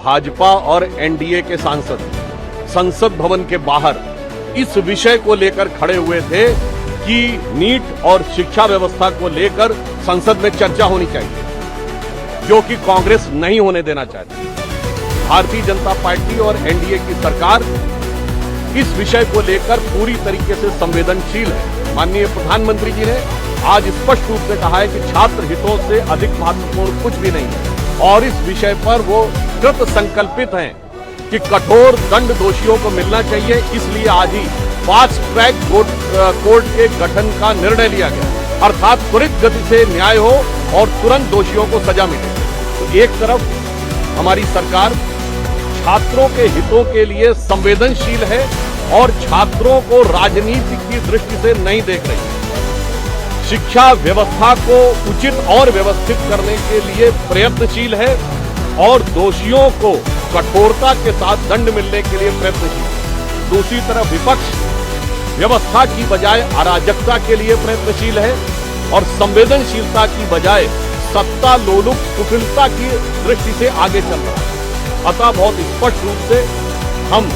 भाजपा और एनडीए के सांसद संसद भवन के बाहर इस विषय को लेकर खड़े हुए थे कि नीट और शिक्षा व्यवस्था को लेकर संसद में चर्चा होनी चाहिए, जो कि कांग्रेस नहीं होने देना चाहती। भारतीय जनता पार्टी और एनडीए की सरकार इस विषय को लेकर पूरी तरीके से संवेदनशील है। माननीय प्रधानमंत्री जी ने आज स्पष्ट रूप से कहा है कि छात्र हितों से अधिक महत्वपूर्ण कुछ भी नहीं है और इस विषय पर वो कृत संकल्पित हैं कि कठोर दंड दोषियों को मिलना चाहिए। इसलिए आज ही फास्ट ट्रैक कोर्ट के गठन का निर्णय लिया गया, अर्थात त्वरित गति से न्याय हो और तुरंत दोषियों को सजा मिले। तो एक तरफ हमारी सरकार छात्रों के हितों के लिए संवेदनशील है और छात्रों को राजनीति की दृष्टि से नहीं देख रही है। शिक्षा व्यवस्था को उचित और व्यवस्थित करने के लिए प्रयत्नशील है और दोषियों को कठोरता के साथ दंड मिलने के लिए प्रयत्नशील है। दूसरी तरफ विपक्ष व्यवस्था की बजाय अराजकता के लिए प्रयत्नशील है और संवेदनशीलता की बजाय सत्ता लोलुप कुटिलता की दृष्टि से आगे चल रहा है। अतः बहुत स्पष्ट रूप से हम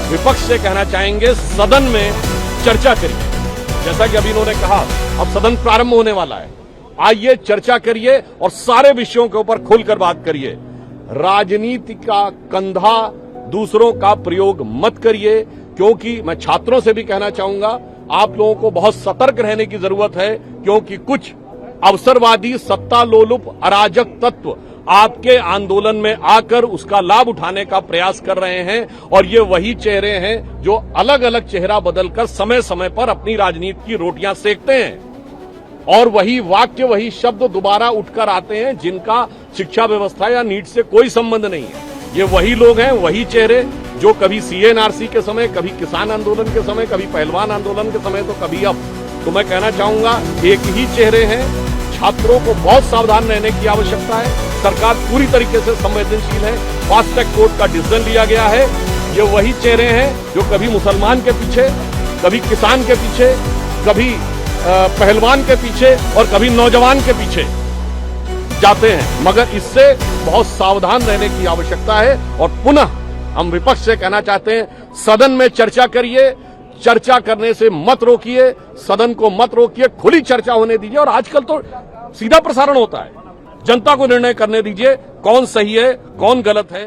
विपक्ष से कहना चाहेंगे, सदन में चर्चा करिए। जैसा कि अभी इन्होंने कहा, अब सदन प्रारंभ होने वाला है, आइए चर्चा करिए और सारे विषयों के ऊपर खुलकर बात करिए। राजनीति का कंधा दूसरों का प्रयोग मत करिए, क्योंकि मैं छात्रों से भी कहना चाहूंगा, आप लोगों को बहुत सतर्क रहने की जरूरत है, क्योंकि कुछ अवसरवादी सत्ता लोलुप अराजक तत्व आपके आंदोलन में आकर उसका लाभ उठाने का प्रयास कर रहे हैं और ये वही चेहरे हैं जो अलग अलग चेहरा बदलकर समय समय पर अपनी राजनीति की रोटियां सेकते हैं और वही वाक्य वही शब्द दोबारा उठकर आते हैं जिनका शिक्षा व्यवस्था या नीट से कोई संबंध नहीं है। ये वही लोग हैं, वही चेहरे जो कभी सीएनआरसी के समय, कभी किसान आंदोलन के समय, कभी पहलवान आंदोलन के समय, तो कभी अब। तो मैं कहना चाहूंगा, एक ही चेहरे हैं। छात्रों को बहुत सावधान रहने की आवश्यकता है। सरकार पूरी तरीके से संवेदनशील है। फास्ट ट्रैक कोर्ट का डिसीजन लिया गया है। ये वही चेहरे हैं जो कभी मुसलमान के पीछे, कभी किसान के पीछे, कभी पहलवान के पीछे और कभी नौजवान के पीछे जाते हैं। मगर इससे बहुत सावधान रहने की आवश्यकता है और पुनः हम विपक्ष से कहना चाहते हैं, सदन में चर्चा करिए, चर्चा करने से मत रोकिए, सदन को मत रोकिए, खुली चर्चा होने दीजिए। और आजकल तो सीधा प्रसारण होता है, जनता को निर्णय करने दीजिए कौन सही है कौन गलत है।